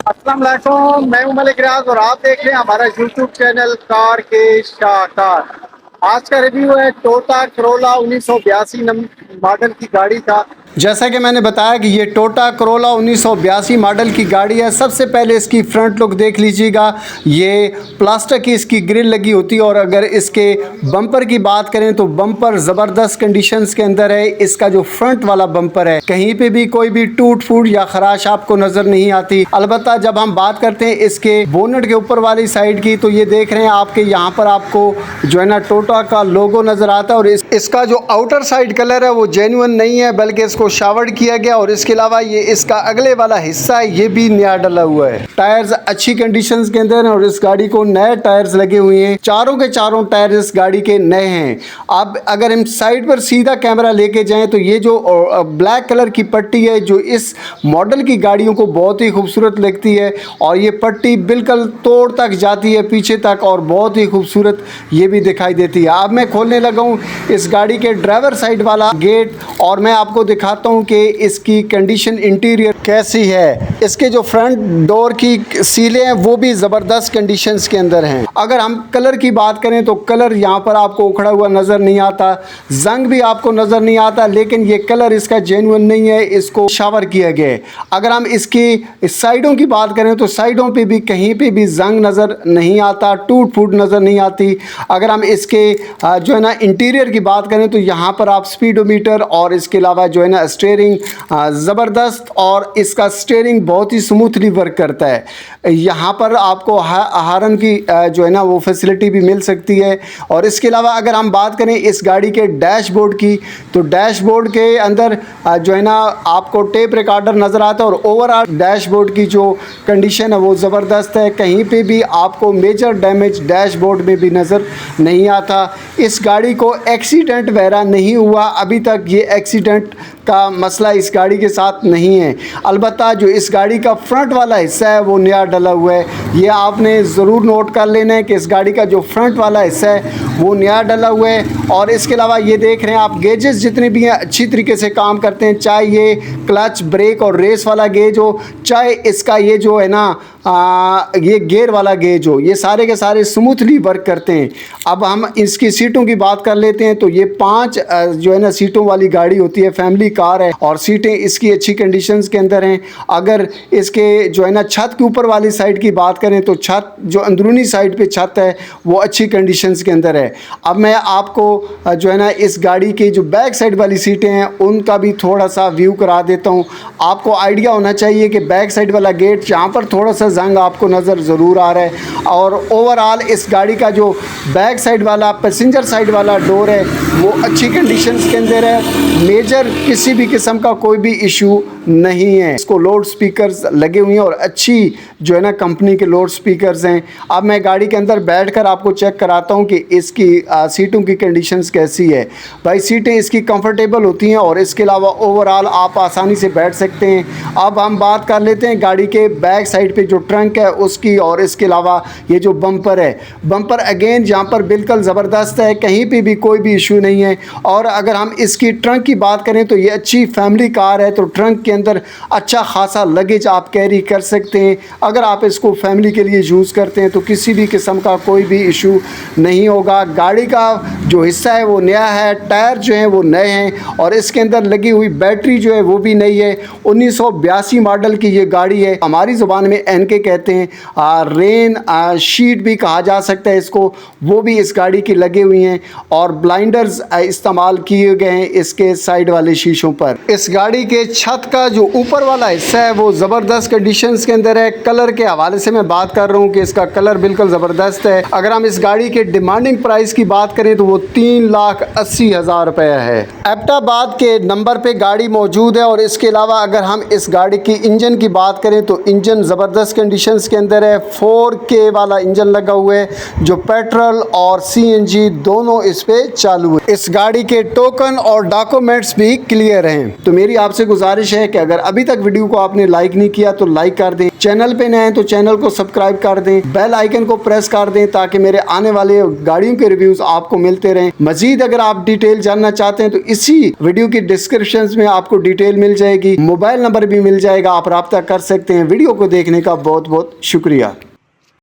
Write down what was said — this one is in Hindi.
अस्सलाम वालेकुम, मैं हूं मलिक रियाज और आप देख रहे हैं हमारा यूट्यूब चैनल कार के शाहकार। आज का रिव्यू है टोयोटा करोला 1982 मॉडल की गाड़ी का। जैसा कि मैंने बताया कि ये टोयोटा करोला 1982 मॉडल की गाड़ी है। सबसे पहले इसकी फ्रंट लुक देख लीजिएगा। ये प्लास्टिक की इसकी ग्रिल लगी होती है और अगर इसके बम्पर की बात करें तो बम्पर ज़बरदस्त कंडीशंस के अंदर है। इसका जो फ्रंट वाला बम्पर है कहीं पे भी कोई भी टूट फूट या खराश आपको नज़र नहीं आती। अलबत्ता जब हम बात करते हैं इसके बोनट के ऊपर वाली साइड की तो ये देख रहे हैं आपके यहाँ पर आपको जो है ना टोयोटा का लोगो नज़र आता है और इसका जो आउटर साइड कलर है वो जेन्युइन नहीं है बल्कि इसको शावर्ड किया गया और इसके अलावा ये इसका अगले वाला हिस्सा है ये भी नया डला हुआ है। टायर्स अच्छी कंडीशंस के अंदर हैं और इस गाड़ी को नए टायर्स लगे हुए हैं। चारों के चारों टायर इस गाड़ी के नए हैं। अब अगर हम साइड पर सीधा कैमरा लेके जाएं तो ये जो ब्लैक कलर की पट्टी है जो इस मॉडल की गाड़ियों को बहुत ही खूबसूरत लगती है और ये पट्टी बिल्कुल तोड़ तक जाती है पीछे तक और बहुत ही खूबसूरत ये भी दिखाई देती है। अब मैं खोलने लगा हूँ इस गाड़ी के ड्राइवर साइड वाला गेट और मैं आपको दिखाता हूँ कि इसकी कंडीशन इंटीरियर कैसी है। इसके जो फ्रंट डोर की सीलें हैं वो भी ज़बरदस्त कंडीशंस के अंदर हैं। अगर हम कलर की बात करें तो कलर यहाँ पर आपको उखड़ा हुआ नज़र नहीं आता, जंग भी आपको नज़र नहीं आता, लेकिन ये कलर इसका जेन्युइन नहीं है, इसको शावर किया गया है। अगर हम इसकी साइडों की बात करें तो साइडों पे भी कहीं पे भी जंग नज़र नहीं आता, टूट फूट नज़र नहीं आती। अगर हम इसके जो है ना इंटीरियर की बात करें तो यहाँ पर आप स्पीडोमीटर और इसके अलावा जो है ना स्टीयरिंग ज़बरदस्त और इसका स्टीयरिंग बहुत ही स्मूथली वर्क करता है। यहाँ पर आपको हारन की जो है ना वो फैसिलिटी भी मिल सकती है। और इसके अलावा अगर हम बात करें इस गाड़ी के डैशबोर्ड की तो डैशबोर्ड के अंदर जो है ना आपको टेप रिकॉर्डर नज़र आता है और ओवरऑल डैशबोर्ड की जो कंडीशन है वो ज़बरदस्त है। कहीं पे भी आपको मेजर डैमेज डैशबोर्ड में भी नज़र नहीं आता। इस गाड़ी को एक्सीडेंट वगैरह नहीं हुआ अभी तक, ये एक्सीडेंट का मसला इस गाड़ी के साथ नहीं है। अलबत्ता जो इस गाड़ी का फ्रंट वाला हिस्सा है वो नया डला हुआ है। ये आपने ज़रूर नोट कर लेना है कि इस गाड़ी का जो फ्रंट वाला हिस्सा है वो नया डला हुआ है। और इसके अलावा ये देख रहे हैं आप गेजेस जितने भी हैं अच्छी तरीके से काम करते हैं, चाहे ये क्लच ब्रेक और रेस वाला गेज हो, चाहे इसका ये जो है ना ये गियर वाला गेज हो, ये सारे के सारे स्मूथली वर्क करते हैं। अब हम इसकी सीटों की बात कर लेते हैं तो ये 5 जो है ना सीटों वाली गाड़ी होती है, फैमिली कार है और सीटें इसकी अच्छी कंडीशंस के अंदर हैं। अगर इसके जो है ना छत के ऊपर वाली साइड की बात करें तो छत जो अंदरूनी साइड पे छत है वो अच्छी कंडीशंस के अंदर है। अब मैं आपको जो है ना इस गाड़ी की जो बैक साइड वाली सीटें हैं उनका भी थोड़ा सा व्यू करा देता हूँ। आपको आइडिया होना चाहिए कि बैक साइड वाला गेट जहाँ पर थोड़ा सा जंग आपको नज़र ज़रूर आ रहा है और ओवरऑल इस गाड़ी का जो बैक साइड वाला पैसेंजर साइड वाला डोर है वो अच्छी कंडीशंस के अंदर है। मेजर किसी भी किस्म का कोई भी इशू नहीं है। इसको लाउड स्पीकर्स लगे हुए हैं और अच्छी जो है ना कंपनी के लाउड स्पीकर्स हैं। अब मैं गाड़ी के अंदर बैठकर आपको चेक कराता हूँ कि इसकी सीटों की कंडीशंस कैसी है। भाई सीटें इसकी कंफर्टेबल होती हैं और इसके अलावा ओवरऑल आप आसानी से बैठ सकते हैं। अब हम बात कर लेते हैं गाड़ी के बैक साइड पे जो ट्रंक है उसकी और इसके अलावा ये जो बम्पर है, बम्पर अगेन यहाँ पर बिल्कुल ज़बरदस्त है, कहीं पे भी कोई भी इशू नहीं है। और अगर हम इसकी ट्रंक की बात करें तो ये अच्छी फैमिली कार है तो ट्रंक के अंदर अच्छा खासा लगेज आप कैरी कर सकते हैं। अगर आप इसको फैमिली के लिए यूज़ करते हैं तो किसी भी किस्म का कोई भी इशू नहीं होगा। गाड़ी का जो हिस्सा है वो नया है, टायर जो है वो नए हैं और इसके अंदर लगी हुई बैटरी जो है वो भी नई है। 1982 मॉडल की ये गाड़ी है, हमारी ज़ुबान में एनके कहते हैं, रेन शीट भी कहा जा सकता है इसको, वो भी इस गाड़ी की लगी हुई हैं और ब्लाइंडर्स इस्तेमाल किए गए हैं इसके साइड वाले शीशों पर। इस गाड़ी के छत का जो ऊपर वाला हिस्सा है वो ज़बरदस्त कंडीशंस के अंदर है। कलर के हवाले से मैं बात कर रहा हूँ कि इसका कलर बिल्कुल ज़बरदस्त है। अगर हम इस गाड़ी के डिमांडिंग प्राइस की बात करें तो वो 3,80,000 रुपये है। एबटाबाद के नंबर पे गाड़ी मौजूद है और इसके अलावा अगर हम इस गाड़ी की इंजन की बात करें तो इंजन ज़बरदस्त कंडीशंस के अंदर है। 4K वाला इंजन लगा हुआ है जो पेट्रोल और CNG दोनों इस पे चालू है। इस गाड़ी के टोकन और डॉक्यूमेंट्स भी क्लियर हैं। तो मेरी आपसे गुजारिश है कि अगर अभी तक वीडियो को आपने लाइक नहीं किया तो लाइक कर दें, चैनल पे नए हैं तो चैनल को सब्सक्राइब कर दें, बेल आइकन को प्रेस कर दें ताकि मेरे आने वाले गाड़ियों के रिव्यूज आपको मिलते रहें। मजीद अगर आप डिटेल जानना चाहते हैं तो इसी वीडियो की डिस्क्रिप्शन में आपको डिटेल मिल जाएगी, मोबाइल नंबर भी मिल जाएगा, आप राब्ता कर सकते हैं। वीडियो को देखने का बहुत बहुत शुक्रिया।